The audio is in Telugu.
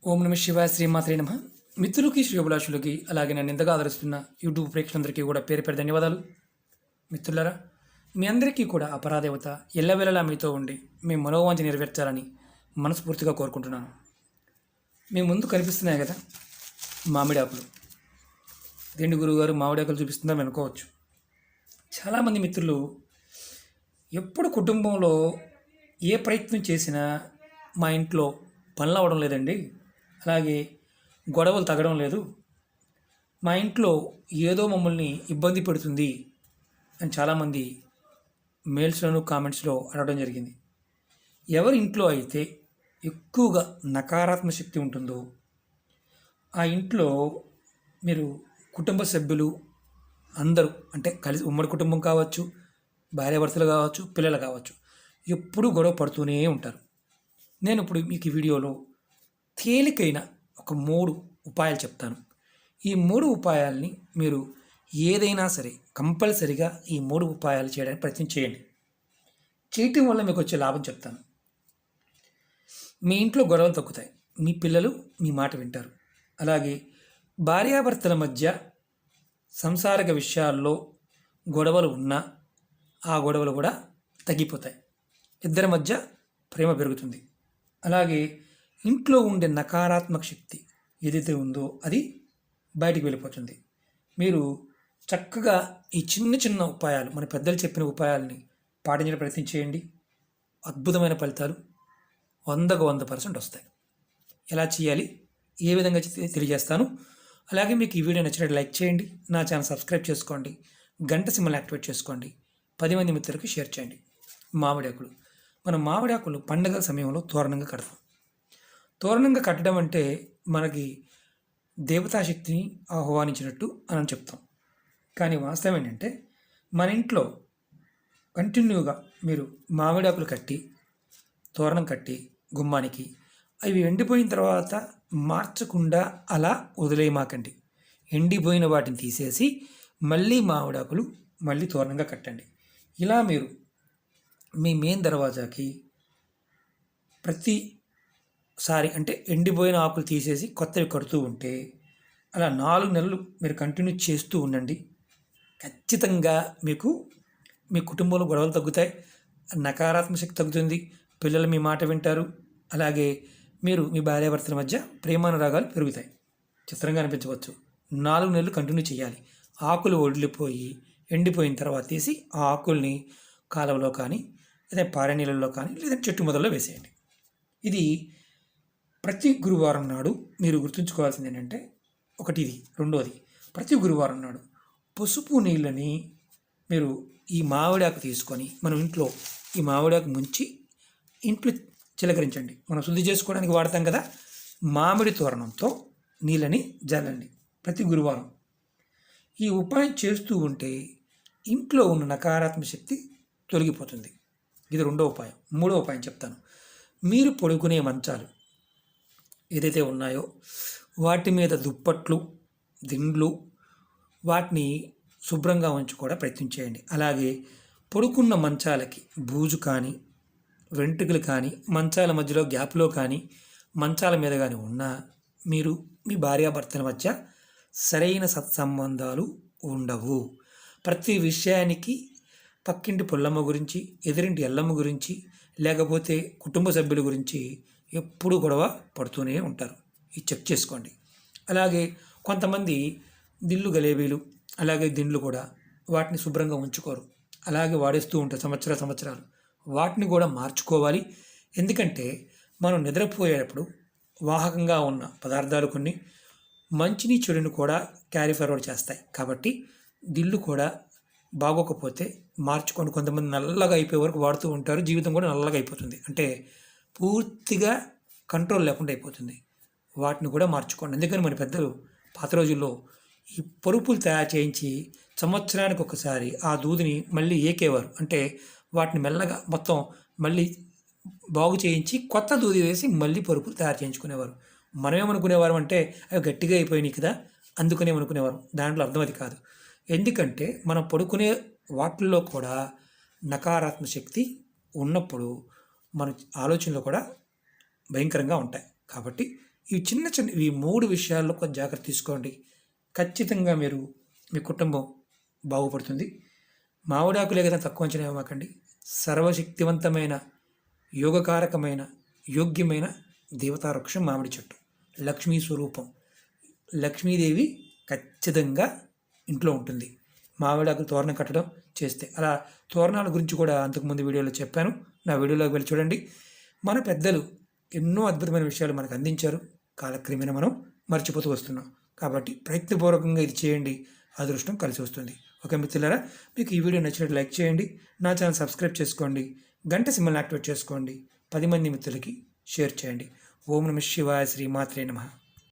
ఓం నమ శివాయ శ్రీమాత్రే నమ. మిత్రులకి శ్రేయోభిలాషులకి అలాగే నన్ను ఇంతగా ఆదరిస్తున్న యూట్యూబ్ ప్రేక్షకులందరికీ కూడా పేరు పేరు ధన్యవాదాలు. మిత్రులారా, మీ అందరికీ కూడా ఆ పరాదేవత ఎల్లవేళలా మీతో ఉండి మీ మనోవాంఛ నెరవేర్చాలని మనస్ఫూర్తిగా కోరుకుంటున్నాను. మీ ముందు కనిపిస్తున్నాయి కదా మామిడి ఆకులు. దేండి గురువుగారు మామిడి ఆకులు చూపిస్తుందని అనుకోవచ్చు. చాలామంది మిత్రులు ఎప్పుడు కుటుంబంలో ఏ ప్రయత్నం చేసినా మా ఇంట్లో పనులు అవ్వడం లేదండి, అలాగే గొడవలు తగ్గడం లేదు, మా ఇంట్లో ఏదో మమ్మల్ని ఇబ్బంది పెడుతుంది అని చాలామంది మెయిల్స్లోను కామెంట్స్లో అడగడం జరిగింది. ఎవరి ఇంట్లో అయితే ఎక్కువగా నకారాత్మక శక్తి ఉంటుందో ఆ ఇంట్లో మీరు కుటుంబ సభ్యులు అందరూ అంటే కలిసి ఉమ్మడి కుటుంబం కావచ్చు, భార్యాభర్తలు కావచ్చు, పిల్లలు కావచ్చు, ఎప్పుడూ గొడవ పడుతూనే ఉంటారు. నేను ఇప్పుడు మీకు ఈ వీడియోలో తేలికైన ఒక 3 ఉపాయాలు చెప్తాను. ఈ 3 ఉపాయాలని మీరు ఏదైనా సరే కంపల్సరిగా ఈ 3 ఉపాయాలు చేయడానికి ప్రయత్నం చేయండి. చేయటం వల్ల మీకు వచ్చే లాభం చెప్తాను. మీ ఇంట్లో గొడవలు తగ్గుతాయి, మీ పిల్లలు మీ మాట వింటారు, అలాగే భార్యాభర్తల మధ్య సంసారిక విషయాల్లో గొడవలు ఉన్నా ఆ గొడవలు కూడా తగ్గిపోతాయి, ఇద్దరి మధ్య ప్రేమ పెరుగుతుంది. అలాగే ఇంట్లో ఉండే నకారాత్మక శక్తి ఏదైతే ఉందో అది బయటికి వెళ్ళిపోతుంది. మీరు చక్కగా ఈ చిన్న చిన్న ఉపాయాలు, మన పెద్దలు చెప్పిన ఉపాయాలని పాటించడం ప్రయత్నం చేయండి. అద్భుతమైన ఫలితాలు 100కు 100% వస్తాయి. ఎలా చేయాలి, ఏ విధంగా తెలియజేస్తాను. అలాగే మీకు ఈ వీడియో నచ్చినట్టు లైక్ చేయండి, నా ఛానల్ సబ్స్క్రైబ్ చేసుకోండి, గంట సింబల్ యాక్టివేట్ చేసుకోండి, 10 మంది మిత్రులకు షేర్ చేయండి. మామిడి ఆకులు, మనం మామిడి ఆకులు పండగల సమయంలో తోరణంగా కడతాం. తోరణంగా కట్టడం అంటే మనకి దేవతాశక్తిని ఆహ్వానించినట్టు అని చెప్తాం. కానీ వాస్తవం ఏంటంటే మన ఇంట్లో కంటిన్యూగా మీరు మామిడాకులు కట్టి తోరణం కట్టి గుమ్మానికి అవి ఎండిపోయిన తర్వాత మార్చకుండా అలా వదిలేయమాకండి. ఎండిపోయిన వాటిని తీసేసి మళ్ళీ మామిడాకులు మళ్ళీ తోరణంగా కట్టండి. ఇలా మీరు మీ మెయిన్ దర్వాజాకి ప్రతిసారి అంటే ఎండిపోయిన ఆకులు తీసేసి కొత్తవి కడుతూ ఉంటే అలా 4 నెలలు మీరు కంటిన్యూ చేస్తూ ఉండండి. ఖచ్చితంగా మీకు మీ కుటుంబంలో గొడవలు తగ్గుతాయి, నకారాత్మక శక్తి తగ్గుతుంది, పిల్లలు మీ మాట వింటారు, అలాగే మీరు మీ భార్యాభర్తల మధ్య ప్రేమానురాగాలు పెరుగుతాయి. చిత్రంగా అనిపించవచ్చు. 4 నెలలు కంటిన్యూ చేయాలి. ఆకులు వదిలిపోయి ఎండిపోయిన తర్వాత తీసి ఆ ఆకుల్ని కాలువలో కానీ లేదా పారే నీళ్ళల్లో కానీ లేదా చెట్టు మొదల్లో వేసేయండి. ఇది ప్రతి గురువారం నాడు మీరు గుర్తుంచుకోవాల్సింది ఏంటంటే ఒకటి ఇది. రెండోది, ప్రతి గురువారం నాడు పసుపు నీళ్ళని మీరు ఈ మామిడాకు తీసుకొని మనం ఇంట్లో ఈ మామిడాకు ముంచి ఇంట్లో చిలకరించండి. మనం శుద్ధి చేసుకోవడానికి వాడతాం కదా, మామిడి తోరణంతో నీళ్ళని జల్లండి ప్రతి గురువారం. ఈ ఉపాయం చేస్తూ ఉంటే ఇంట్లో ఉన్న నకారాత్మక శక్తి తొలగిపోతుంది. ఇది 2వ ఉపాయం. 3వ ఉపాయం చెప్తాను. మీరు పడుకునే మంచాలు ఏదైతే ఉన్నాయో వాటి మీద దుప్పట్లు, దిండ్లు వాటిని శుభ్రంగా ఉంచుకోవడం ప్రయత్నం చేయండి. అలాగే పడుకున్న మంచాలకి బూజు కానీ వెంట్రుకలు కానీ మంచాల మధ్యలో గ్యాప్లో కానీ మంచాల మీద కానీ ఉన్నా మీరు మీ భార్యాభర్తల మధ్య సరైన సత్సంబంధాలు ఉండవు. ప్రతి విషయానికి పక్కింటి పుల్లమ్మ గురించి, ఎదురింటి ఎల్లమ్మ గురించి, లేకపోతే కుటుంబ సభ్యుల గురించి ఎప్పుడూ గొడవ పడుతూనే ఉంటారు. ఇది చెక్ చేసుకోండి. అలాగే కొంతమంది దిళ్ళు గలేబీలు అలాగే దిండ్లు కూడా వాటిని శుభ్రంగా ఉంచుకోరు, అలాగే వాడేస్తూ ఉంటారు సంవత్సరాలు. వాటిని కూడా మార్చుకోవాలి. ఎందుకంటే మనం నిద్రపోయేటప్పుడు వాహకంగా ఉన్న పదార్థాలు కొన్ని మంచిని చెడుని కూడా క్యారీ ఫార్వర్డ్ చేస్తాయి. కాబట్టి దిళ్ళు కూడా బాగోకపోతే మార్చుకొని, కొంతమంది నల్లగా అయిపోయే వరకు వాడుతూ ఉంటారు, జీవితం కూడా నల్లగా అయిపోతుంది, అంటే పూర్తిగా కంట్రోల్ లేకుండా అయిపోతుంది. వాటిని కూడా మార్చుకోండి. అందుకని మన పెద్దలు పాత రోజుల్లో ఈ పరుపులు తయారు చేయించి సంవత్సరానికి ఒకసారి ఆ దూదిని మళ్ళీ ఏకేవారు. అంటే వాటిని మెల్లగా మొత్తం మళ్ళీ బాగు చేయించి కొత్త దూది వేసి మళ్ళీ పరుపులు తయారు చేయించుకునేవారు. మనమేమనుకునేవారు అంటే అవి గట్టిగా అయిపోయినాయి కదా అందుకనేమనుకునేవారు. దాంట్లో అర్థం అది కాదు. ఎందుకంటే మనం పడుకునే వాటిల్లో కూడా నకారాత్మక శక్తి ఉన్నప్పుడు మన ఆలోచనలు కూడా భయంకరంగా ఉంటాయి. కాబట్టి ఇవి చిన్న చిన్న ఈ 3 విషయాల్లో కొంచెం జాగ్రత్త తీసుకోండి. ఖచ్చితంగా మీ కుటుంబం బాగుపడుతుంది. మామిడాకులే కదా తక్కువ అంచనా వేయమాకండి. సర్వశక్తివంతమైన, యోగకారకమైన, యోగ్యమైన దేవతా వృక్షం మామిడి చెట్టు. లక్ష్మీ స్వరూపం. లక్ష్మీదేవి ఖచ్చితంగా ఇంట్లో ఉంటుంది మామిడాకులు తోరణం కట్టడం చేస్తే. అలా తోరణాల గురించి కూడా అంతకుముందు వీడియోలో చెప్పాను. నా వీడియోలోకి వెళ్ళి చూడండి. మన పెద్దలు ఎన్నో అద్భుతమైన విషయాలు మనకు అందించారు. కాలక్రమేణా మనం మర్చిపోతూ వస్తున్నాం. కాబట్టి ప్రయత్నపూర్వకంగా ఇది చేయండి, అదృష్టం కలిసి వస్తుంది. ఓకే మిత్రులారా, మీకు ఈ వీడియో నచ్చినట్టు లైక్ చేయండి, నా ఛానల్ సబ్స్క్రైబ్ చేసుకోండి, గంట సింబల్ని యాక్టివేట్ చేసుకోండి, 10 మంది మిత్రులకి షేర్ చేయండి. ఓం నమః శివాయ. శ్రీమాత్రే నమః.